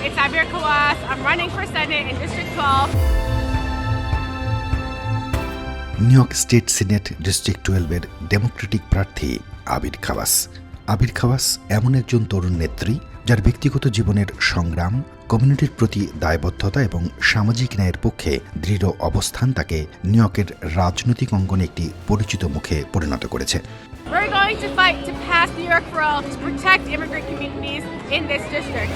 It's Aber Kawas. I'm running for Senate in District 12. New York State Senate District 12-এর Democratic প্রার্থী আবির খাওয়াস। আবির খাওয়াস এমন একজন তরুণ নেত্রী যার ব্যক্তিগত জীবনের সংগ্রাম, কমিউনিটির প্রতি দায়বদ্ধতা এবং সামাজিক ন্যায়ের পক্ষে দৃঢ় অবস্থান তাকে নিউ ইয়র্কের রাজনৈতিক অঙ্গনে একটি পরিচিত মুখে পরিণত করেছে। We're going to fight to pass New York for all to protect immigrant communities in this district.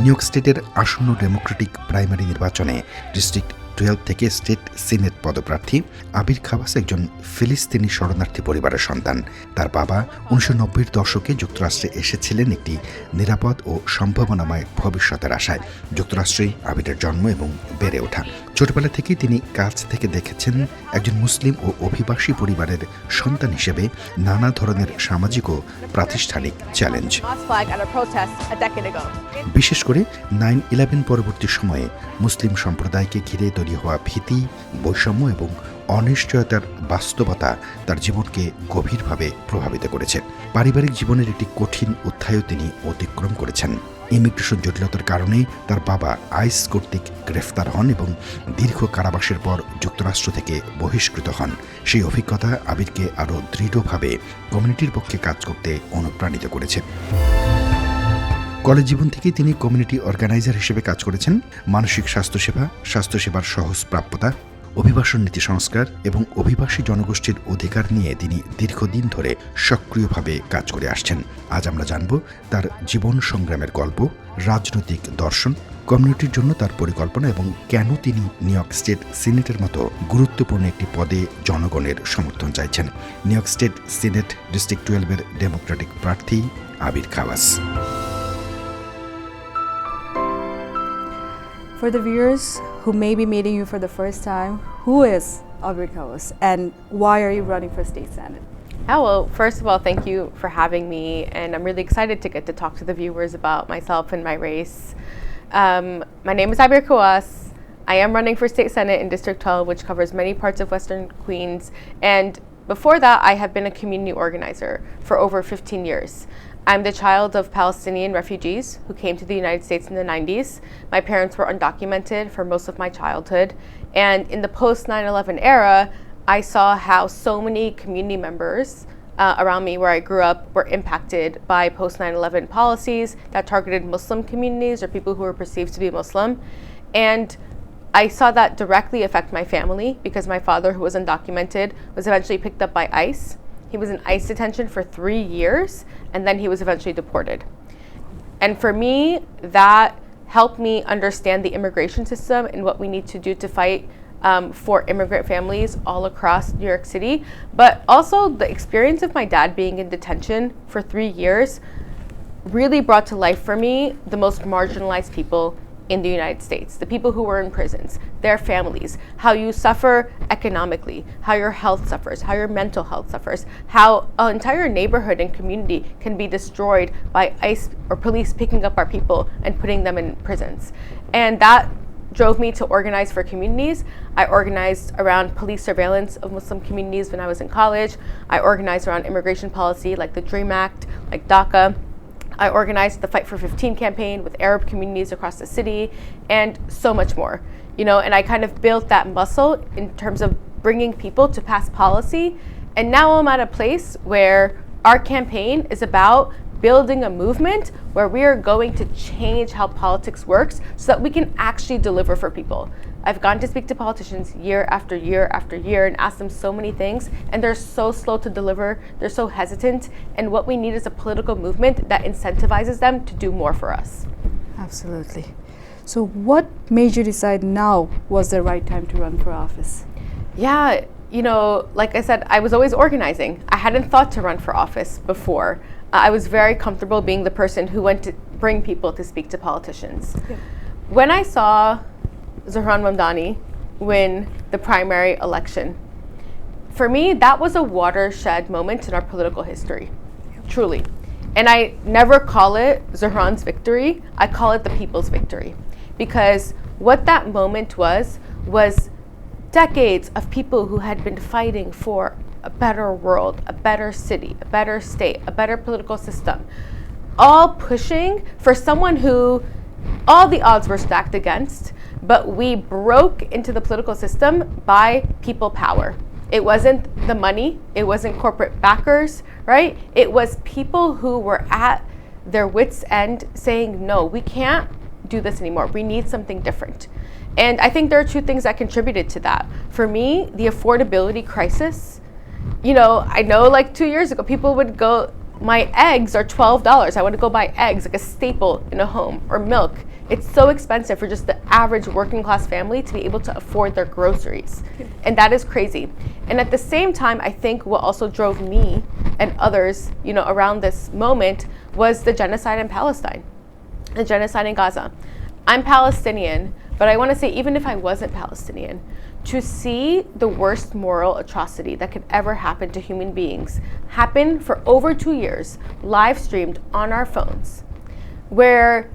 New York স্টেটের আসন্ন ডেমোক্রেটিক প্রাইমারি নির্বাচনে ডিস্ট্রিক্ট 12 থেকে স্টেট সিনেট পদপ্রার্থী আবির খাওয়াস একজন ফিলিস্তিনি শরণার্থী পরিবারের সন্তান। তার বাবা 1990-এর দশকে যুক্তরাষ্ট্রে এসেছিলেন একটি নিরাপদ ও সম্ভাবনাময় ভবিষ্যতের আশায়। যুক্তরাষ্ট্রেই আবিরের জন্ম এবং বেড়ে ওঠা। ছোটবেলা থেকেই তিনি কাছ থেকে দেখেছেন একজন মুসলিম ও অভিবাসী পরিবারের সন্তান হিসেবে নানা ধরনের সামাজিক ও প্রাতিষ্ঠানিক চ্যালেঞ্জ। বিশেষ করে 9/11 পরবর্তী সময়ে মুসলিম সম্প্রদায়কে ঘিরে তৈরি হওয়া ভীতি, বৈষম্য এবং অনিশ্চয়তার বাস্তবতা তার জীবনকে গভীরভাবে প্রভাবিত করেছে। পারিবারিক জীবনের একটি কঠিন অধ্যায়ও তিনি অতিক্রম করেছেন। ইমিগ্রেশন জটিলতার কারণে তার বাবা আইস কর্তৃক গ্রেফতার হন এবং দীর্ঘ কারাবাসের পর যুক্তরাষ্ট্র থেকে বহিষ্কৃত হন। সেই অভিজ্ঞতা আবিরকে আরও দৃঢ়ভাবে কমিউনিটির পক্ষে কাজ করতে অনুপ্রাণিত করেছে। কলেজ জীবন থেকেই তিনি কমিউনিটি অর্গানাইজার হিসেবে কাজ করেছেন। মানসিক স্বাস্থ্যসেবার সহজ প্রাপ্যতা, অভিবাসন নীতি সংস্কার এবং অভিবাসী জনগোষ্ঠীর অধিকার নিয়ে তিনি দীর্ঘদিন ধরে সক্রিয়ভাবে কাজ করে আসছেন। আজ আমরা জানব তার জীবন সংগ্রামের গল্প, রাজনৈতিক দর্শন, কমিউনিটির জন্য তার পরিকল্পনা এবং কেন তিনি নিউ ইয়র্ক স্টেট সিনেটের মতো গুরুত্বপূর্ণ একটি পদে জনগণের সমর্থন চাইছেন। New York State Senate District 12-এর ডেমোক্রেটিক প্রার্থী Abir খাওয়াস। For the viewers who may be meeting you for the first time, who is Aber Kawas and why are you running for state senate? Oh, well, first of all, thank you for having me, and I'm really excited to get to talk to the viewers about myself and my race. My name is Aber Kawas. I am running for state senate in District 12, which covers many parts of Western Queens, and before that, I have been a community organizer for over 15 years. I'm the child of Palestinian refugees who came to the United States in the 90s. My parents were undocumented for most of my childhood. And in the post-9/11 era, I saw how so many community members around me where I grew up were impacted by post-9/11 policies that targeted Muslim communities or people who were perceived to be Muslim. And I saw that directly affect my family because my father, who was undocumented, was eventually picked up by ICE. He was in ICE detention for 3 years, and then he was eventually deported. And for me, that helped me understand the immigration system and what we need to do to fight for immigrant families all across New York City. But also the experience of my dad being in detention for 3 years really brought to life for me the most marginalized people in the United States, the people who were in prisons, their families, how you suffer economically, how your health suffers, how your mental health suffers, how an entire neighborhood and community can be destroyed by ICE or police picking up our people and putting them in prisons. And that drove me to organize for communities. I organized around police surveillance of Muslim communities when I was in college. I organized around immigration policy like the DREAM Act, like DACA. I organized the Fight for 15 campaign with Arab communities across the city and so much more, and I kind of built that muscle in terms of bringing people to pass policy. And now I'm at a place where our campaign is about building a movement where we are going to change how politics works so that we can actually deliver for people. I've gone to speak to politicians year after year after year and asked them so many things, and they're so slow to deliver, they're so hesitant, and what we need is a political movement that incentivizes them to do more for us. Absolutely. So what made you decide now was the right time to run for office? Yeah, like I said, I was always organizing. I hadn't thought to run for office before. I was very comfortable being the person who went to bring people to speak to politicians. Yeah. When I saw Zohran Mamdani win the primary election, for me, that was a watershed moment in our political history, truly. And I never call it Zohran's victory, I call it the people's victory. Because what that moment was decades of people who had been fighting for a better world, a better city, a better state, a better political system, all pushing for someone who all the odds were stacked against, but we broke into the political system by people power. It wasn't the money, it wasn't corporate backers, right? It was people who were at their wits' end saying, no, we can't do this anymore. We need something different. And I think there are two things that contributed to that. For me, the affordability crisis. I know like 2 years ago, people would go, my eggs are $12. I want to go buy eggs, like a staple in a home, or milk. It's so expensive for just the average working class family to be able to afford their groceries. And that is crazy. And at the same time, I think what also drove me and others, around this moment was the genocide in Palestine, the genocide in Gaza. I'm Palestinian, but I want to say, even if I wasn't Palestinian, to see the worst moral atrocity that could ever happen to human beings happen for over 2 years, live streamed on our phones, where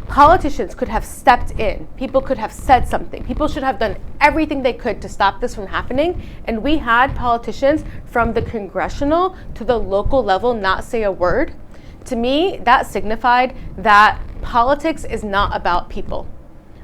politicians could have stepped in, people could have said something, people should have done everything they could to stop this from happening, and we had politicians from the congressional to the local level not say a word. To me, that signified that politics is not about people.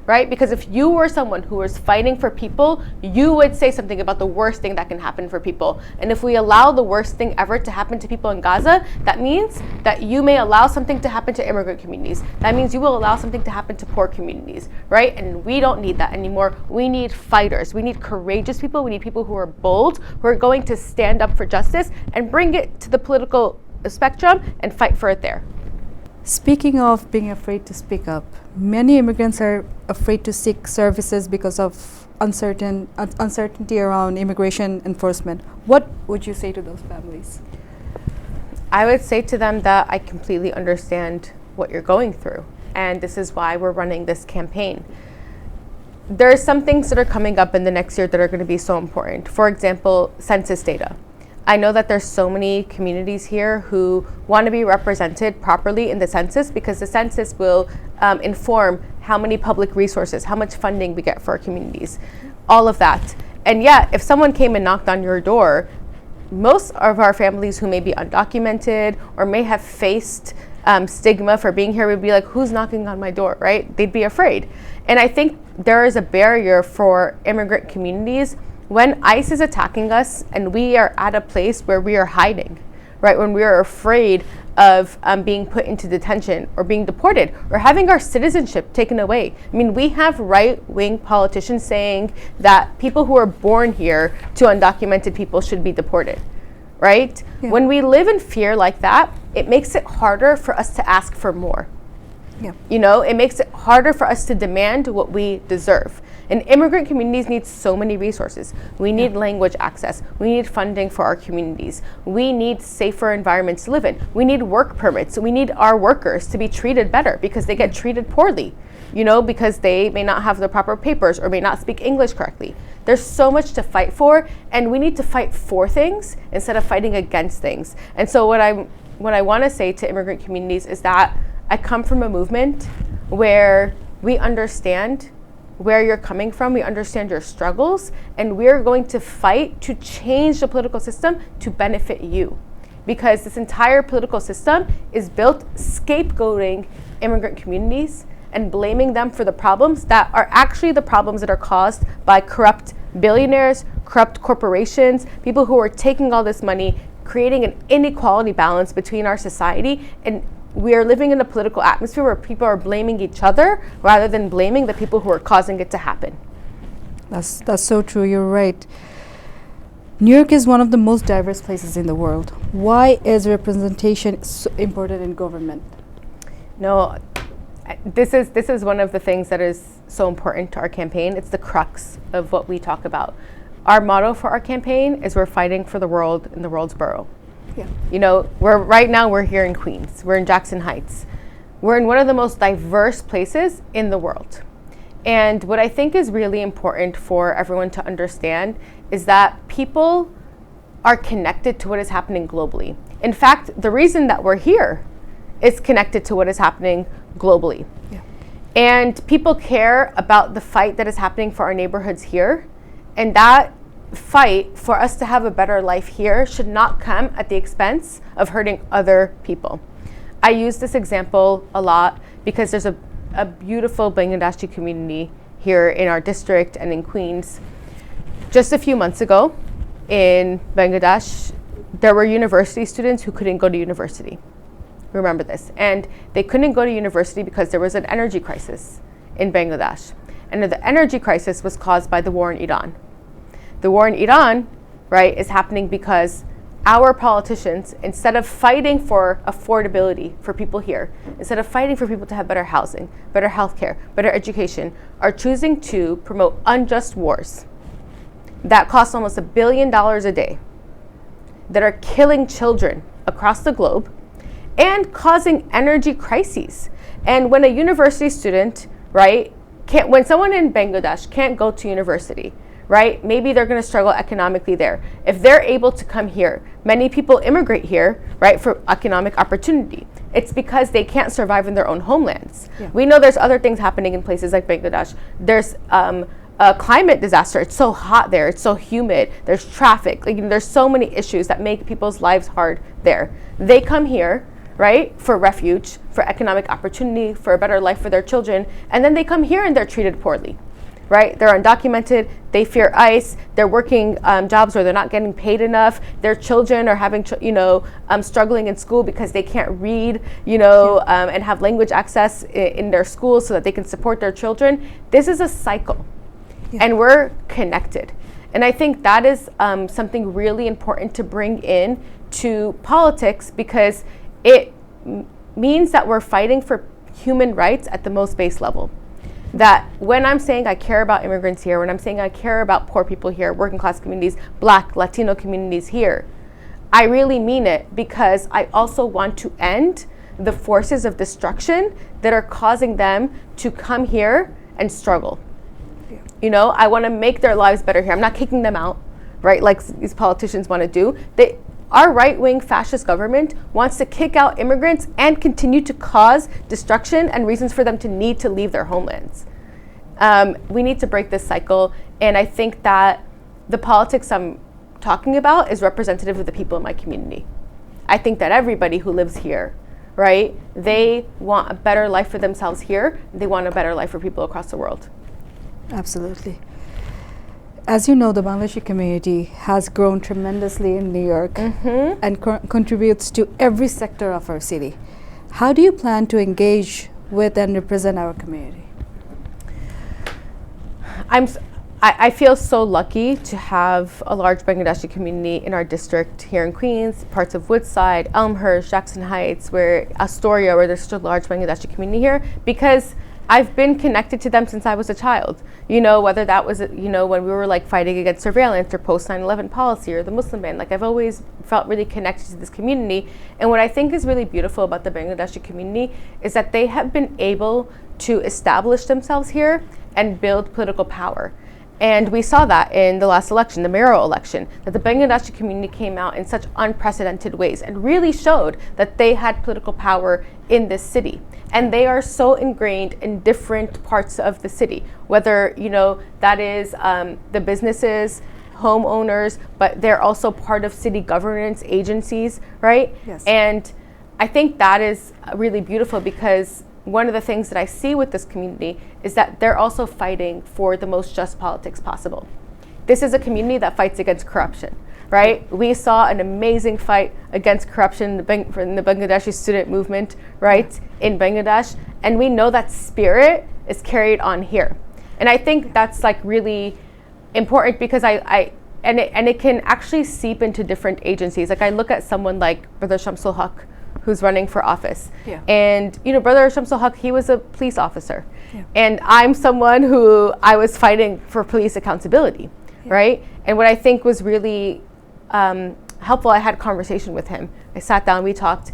Right? Because if you were someone who was fighting for people, you would say something about the worst thing that can happen for people. And if we allow the worst thing ever to happen to people in Gaza, that means that you may allow something to happen to immigrant communities. That means you will allow something to happen to poor communities, right? And we don't need that anymore. We need fighters. We need courageous people. We need people who are bold, who are going to stand up for justice and bring it to the political spectrum and fight for it there. Speaking of being afraid to speak up, many immigrants are afraid to seek services because of uncertainty around immigration enforcement. What would you say to those families? I would say to them that I completely understand what you're going through, and this is why we're running this campaign. There are some things that are coming up in the next year that are going to be so important. For example, census data. I know that there's so many communities here who want to be represented properly in the census, because the census will inform how many public resources, how much funding we get for our communities, all of that. And yet, if someone came and knocked on your door, most of our families who may be undocumented or may have faced stigma for being here would be like, who's knocking on my door, right? They'd be afraid. And I think there is a barrier for immigrant communities when ICE is attacking us and we are at a place where we are hiding, right? When we are afraid of being put into detention or being deported or having our citizenship taken away. I mean, we have right-wing politicians saying that people who are born here to undocumented people should be deported, right? Yeah. When we live in fear like that, it makes it harder for us to ask for more. Yeah. It makes it harder for us to demand what we deserve. And immigrant communities need so many resources. We need language access. We need funding for our communities. We need safer environments to live in. We need work permits. We need our workers to be treated better because they get treated poorly, because they may not have the proper papers or may not speak English correctly. There's so much to fight for, and we need to fight for things instead of fighting against things. And so what I want to say to immigrant communities is that I come from a movement where we understand where you're coming from, we understand your struggles, and we're going to fight to change the political system to benefit you. Because this entire political system is built scapegoating immigrant communities and blaming them for the problems that are actually the problems that are caused by corrupt billionaires, corrupt corporations, people who are taking all this money, creating an inequality balance between our society, and we are living in a political atmosphere where people are blaming each other rather than blaming the people who are causing it to happen. That's so true. You're right. New York is one of the most diverse places in the world. Why is representation so important in government? No, this is one of the things that is so important to our campaign. It's the crux of what we talk about. Our motto for our campaign is we're fighting for the world in the world's borough. Yeah. We're here in Queens. We're in Jackson Heights. We're in one of the most diverse places in the world. And what I think is really important for everyone to understand is that people are connected to what is happening globally. In fact, the reason that we're here is connected to what is happening globally. Yeah. And people care about the fight that is happening for our neighborhoods here. And that fight for us to have a better life here should not come at the expense of hurting other people. I use this example a lot because there's a beautiful Bangladeshi community here in our district and in Queens. Just a few months ago in Bangladesh, there were university students who couldn't go to university. Remember this. And they couldn't go to university because there was an energy crisis in Bangladesh. And the energy crisis was caused by the war in Iran. The war in Iran, right, is happening because our politicians, instead of fighting for affordability for people here, instead of fighting for people to have better housing, better healthcare, better education, are choosing to promote unjust wars that cost almost $1 billion a day, that are killing children across the globe and causing energy crises. And when a university student, right, when someone in Bangladesh can't go to university, right, maybe they're going to struggle economically there. If they're able to come here, many people immigrate here, right, for economic opportunity. It's because they can't survive in their own homelands. Yeah. We know there's other things happening in places like Bangladesh. There's a climate disaster. It's so hot there. It's so humid. There's traffic. Like, there's so many issues that make people's lives hard there. They come here, right, for refuge, for economic opportunity, for a better life for their children, and then they come here and they're treated poorly. Right? They're undocumented, they fear ICE, they're working jobs where they're not getting paid enough, their children are having, struggling in school because they can't read, and have language access in their schools so that they can support their children. This is a cycle, and we're connected. And I think that is something really important to bring in to politics, because it means that we're fighting for human rights at the most base level. That when I'm saying I care about immigrants here, when I'm saying I care about poor people here, working class communities, Black, Latino communities here, I really mean it, because I also want to end the forces of destruction that are causing them to come here and struggle. Yeah. I want to make their lives better here. I'm not kicking them out, right, like these politicians want to do. Our right-wing fascist government wants to kick out immigrants and continue to cause destruction and reasons for them to need to leave their homelands. We need to break this cycle, and I think that the politics I'm talking about is representative of the people in my community. I think that everybody who lives here, right, they want a better life for themselves here. They want a better life for people across the world. Absolutely. As you know, the Bangladeshi community has grown tremendously in New York and contributes to every sector of our city. How do you plan to engage with and represent our community? I feel so lucky to have a large Bangladeshi community in our district here in Queens, parts of Woodside, Elmhurst, Jackson Heights, Astoria, where there's such a large Bangladeshi community here, because I've been connected to them since I was a child. Whether that was, when we were like fighting against surveillance or post 9/11 policy or the Muslim ban, like I've always felt really connected to this community. And what I think is really beautiful about the Bangladeshi community is that they have been able to establish themselves here and build political power. And we saw that in the last election, the mayoral election, that the Bangladeshi community came out in such unprecedented ways and really showed that they had political power in this city. And they are so ingrained in different parts of the city, whether, that is the businesses, homeowners, but they're also part of city governance agencies, right? Yes. And I think that is really beautiful, because one of the things that I see with this community is that they're also fighting for the most just politics possible. This is a community that fights against corruption, right? We saw an amazing fight against corruption in the Bangladeshi student movement, right, in Bangladesh. And we know that spirit is carried on here. And I think that's like really important, because it can actually seep into different agencies. Like I look at someone like Brother Shamsul Haq, who's running for office. Yeah. And Brother Shamsul Haq, he was a police officer. Yeah. And I'm someone who I was fighting for police accountability, right? And what I think was really helpful, I had a conversation with him. I sat down, we talked,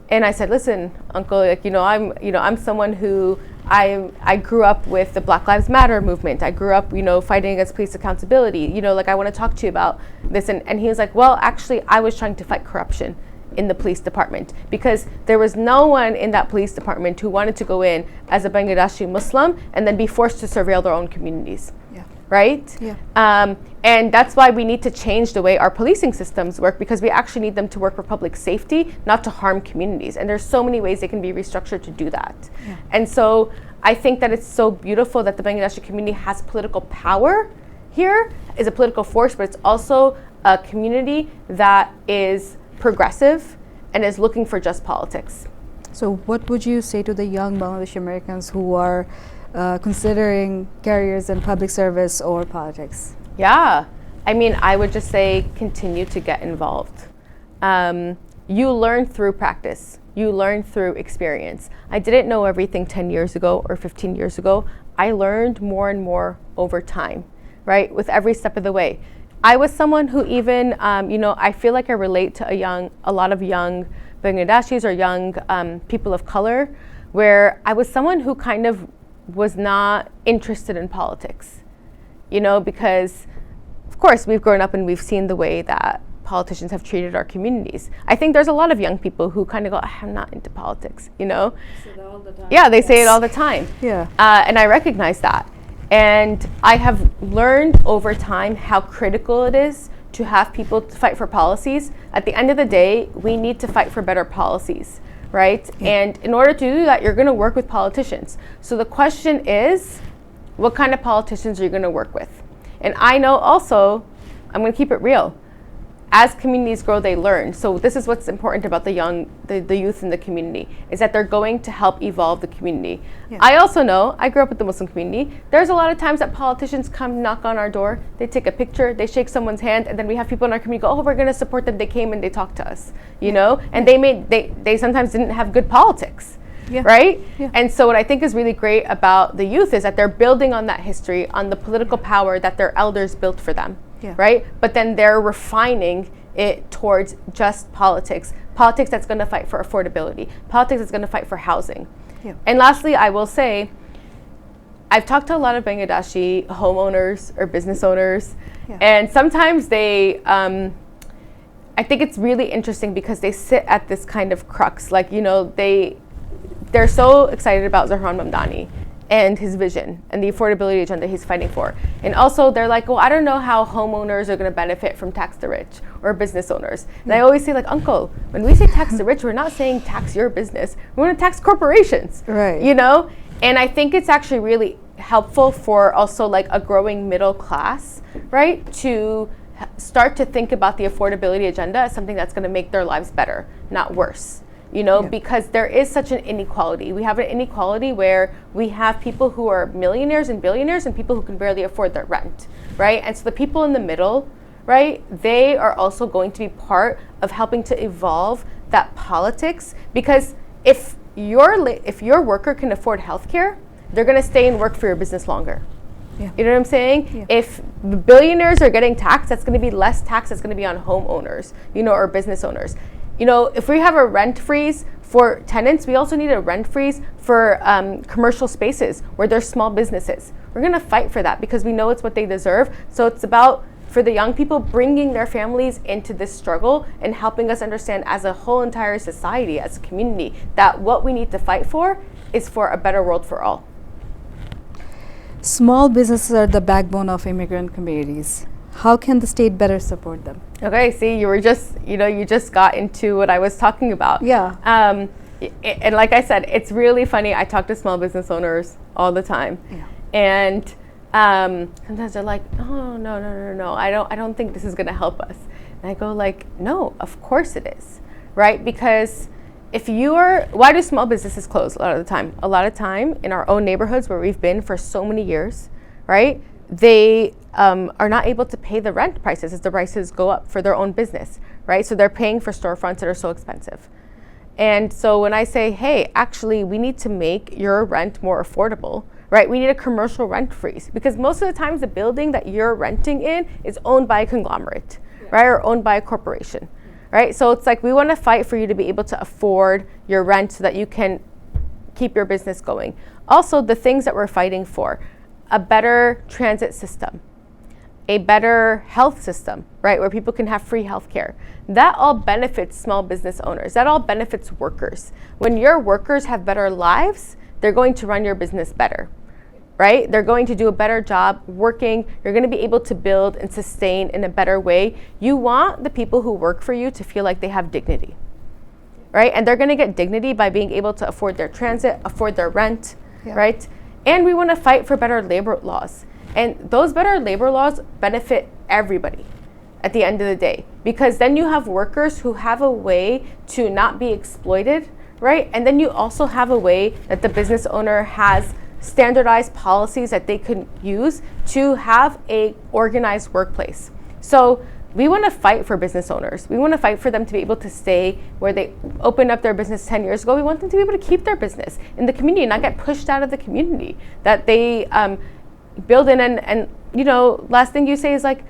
and I said, listen, Uncle, I'm someone who I grew up with the Black Lives Matter movement. I grew up, fighting against police accountability. I want to talk to you about this. And he was like, well, actually, I was trying to fight corruption in the police department, because there was no one in that police department who wanted to go in as a Bangladeshi Muslim and then be forced to surveil their own communities. Yeah. right? Yeah. And that's why we need to change the way our policing systems work, because we actually need them to work for public safety, not to harm communities. And there's so many ways they can be restructured to do that. Yeah. And so I think that it's so beautiful that the Bangladeshi community has political power here, is a political force, but it's also a community that is progressive and is looking for just politics. So what would you say to the young Bangladeshi Americans who are considering careers in public service or politics? Yeah, I mean, I would just say continue to get involved. You learn through practice. You learn through experience. I didn't know everything 10 years ago or 15 years ago. I learned more and more over time, right? With every step of the way. I was someone who even, I feel like I relate to a lot of young Bangladeshis or young people of color, where I was someone who kind of was not interested in politics, because of course we've grown up and we've seen the way that politicians have treated our communities. I think there's a lot of young people who kind of go, I'm not into politics, Say that all the time. Yeah, they say it all the time. Yeah. And I recognize that. And I have learned over time how critical it is to have people to fight for policies. At the end of the day, we need to fight for better policies, right? Yeah. And in order to do that, you're going to work with politicians. So the question is, what kind of politicians are you going to work with? And I know also, I'm going to keep it real. As communities grow, they learn. So this is what's important about the youth in the community, is that they're going to help evolve the community. Yeah. I also know, I grew up with the Muslim community, there's a lot of times that politicians come knock on our door, they take a picture, they shake someone's hand, and then we have people in our community go, oh, we're gonna support them. They came and they talked to us, And they sometimes didn't have good politics. Yeah. Right? Yeah. And so what I think is really great about the youth is that they're building on that history, on the political power that their elders built for them. Yeah. Right? But then they're refining it towards just politics that's going to fight for affordability, politics that's going to fight for housing. Yeah. And lastly, I will say, I've talked to a lot of Bangladeshi homeowners or business owners, Yeah. and sometimes they, I think it's really interesting because they sit at this kind of crux, they're so excited about Zahran Mamdani and his vision and the affordability agenda he's fighting for. And also they're like, well, I don't know how homeowners are gonna benefit from tax the rich or business owners. And I always say, uncle, when we say tax the rich, we're not saying tax your business. We wanna tax corporations, Right. And I think it's actually really helpful for also a growing middle class, right? To start to think about the affordability agenda as something that's gonna make their lives better, not worse. Yeah. Because there is such an inequality. We have an inequality where we have people who are millionaires and billionaires and people who can barely afford their rent, right? And so the people in the middle, right, they are also going to be part of helping to evolve that politics, because if your worker can afford healthcare, they're going to stay and work for your business longer. Yeah. You know what I'm saying? Yeah. If the billionaires are getting taxed, that's going to be less tax that's going to be on homeowners, or business owners. If we have a rent freeze for tenants, we also need a rent freeze for commercial spaces where there's small businesses. We're going to fight for that because we know it's what they deserve. So it's about, for the young people, bringing their families into this struggle and helping us understand as a whole entire society, as a community, that what we need to fight for is for a better world for all. Small businesses are the backbone of immigrant communities. How can the state better support them? Okay, see, you just got into what I was talking about. Yeah. And like I said, it's really funny. I talk to small business owners all the time. Yeah. And sometimes they're like, oh, no, I don't think this is gonna help us. And I go no, of course it is, right? Because why do small businesses close a lot of the time? A lot of time in our own neighborhoods where we've been for so many years, right? They are not able to pay the rent prices as the prices go up for their own business, right? So they're paying for storefronts that are so expensive. And so when I say, hey, actually, we need to make your rent more affordable, right? We need a commercial rent freeze, because most of the times the building that you're renting in is owned by a conglomerate, right? Or owned by a corporation, right? So it's we want to fight for you to be able to afford your rent so that you can keep your business going. Also, the things that we're fighting for: a better transit system, a better health system, right, where people can have free health care. That all benefits small business owners. That all benefits workers. When your workers have better lives, they're going to run your business better, right? They're going to do a better job working. You're going to be able to build and sustain in a better way. You want the people who work for you to feel like they have dignity, right? And they're going to get dignity by being able to afford their transit, afford their rent, right? And we want to fight for better labor laws. And those better labor laws benefit everybody at the end of the day, because then you have workers who have a way to not be exploited, right? And then you also have a way that the business owner has standardized policies that they could use to have a organized workplace. So we want to fight for business owners. We want to fight for them to be able to stay where they opened up their business 10 years ago. We want them to be able to keep their business in the community and not get pushed out of the community that they build in. And you know, last thing you say is like,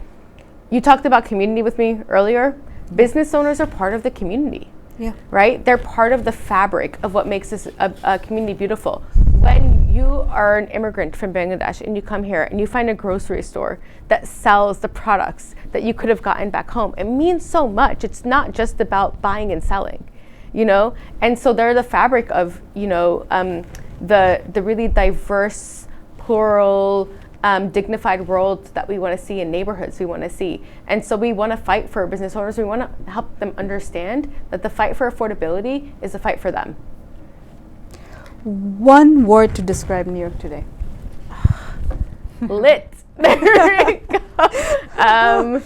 you talked about community with me earlier. Business owners are part of the community, right? They're part of the fabric of what makes this a community beautiful. When you are an immigrant from Bangladesh and you come here and you find a grocery store that sells the products that you could have gotten back home, it means so much. It's not just about buying and selling, you know? And so they're the fabric of, you know, the really diverse, plural, dignified world that we want to see in neighborhoods we want to see. And so we want to fight for business owners. We want to help them understand that the fight for affordability is a fight for them. One word to describe New York today. Lit. There we go.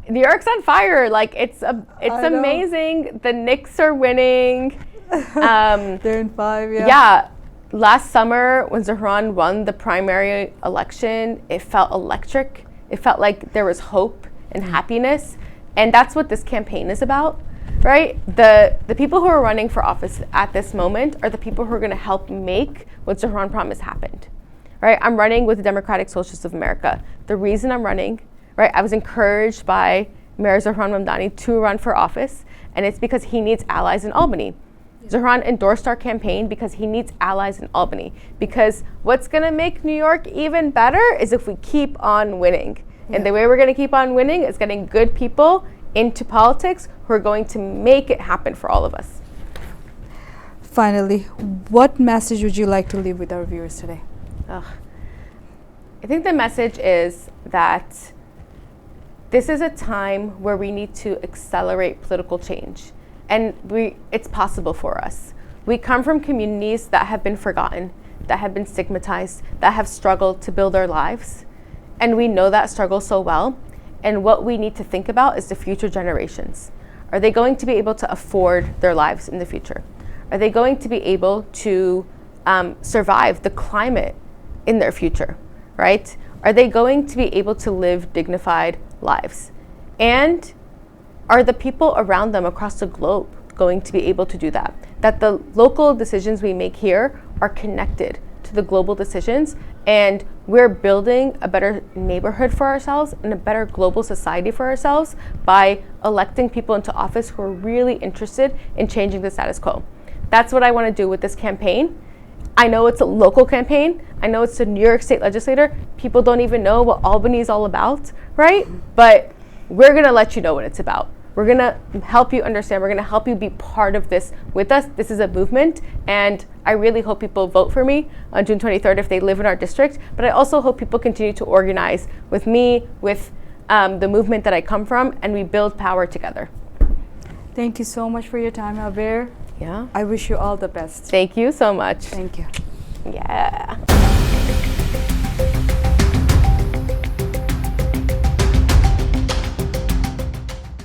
New York's on fire. Like it's amazing. The Knicks are winning. They're in 5, Yeah. Last summer, when Zahran won the primary election, it felt electric. It felt like there was hope and happiness. And that's what this campaign is about, right? The people who are running for office at this moment are the people who are going to help make what Zahran promised happened, right? I'm running with the Democratic Socialists of America. The reason I'm running, right, I was encouraged by Mayor Zahran Mamdani to run for office, and it's because he needs allies in Albany. Zahran endorsed our campaign because he needs allies in Albany. Because what's going to make New York even better is if we keep on winning. And the way we're going to keep on winning is getting good people into politics who are going to make it happen for all of us. Finally, what message would you like to leave with our viewers today? I think the message is that this is a time where we need to accelerate political change. And it's possible for us. We come from communities that have been forgotten, that have been stigmatized, that have struggled to build their lives. And we know that struggle so well. And what we need to think about is the future generations. Are they going to be able to afford their lives in the future? Are they going to be able to survive the climate in their future, right? Are they going to be able to live dignified lives? And are the people around them across the globe going to be able to do that? That the local decisions we make here are connected to the global decisions, and we're building a better neighborhood for ourselves and a better global society for ourselves by electing people into office who are really interested in changing the status quo. That's what I want to do with this campaign. I know it's a local campaign. I know it's a New York State legislator. People don't even know what Albany is all about, right? But we're going to let you know what it's about. We're going to help you understand. We're going to help you be part of this with us. This is a movement, and I really hope people vote for me on June 23rd if they live in our district. But I also hope people continue to organize with me, with the movement that I come from, and we build power together. Thank you so much for your time, Aber. Yeah. I wish you all the best. Thank you so much. Thank you. Yeah.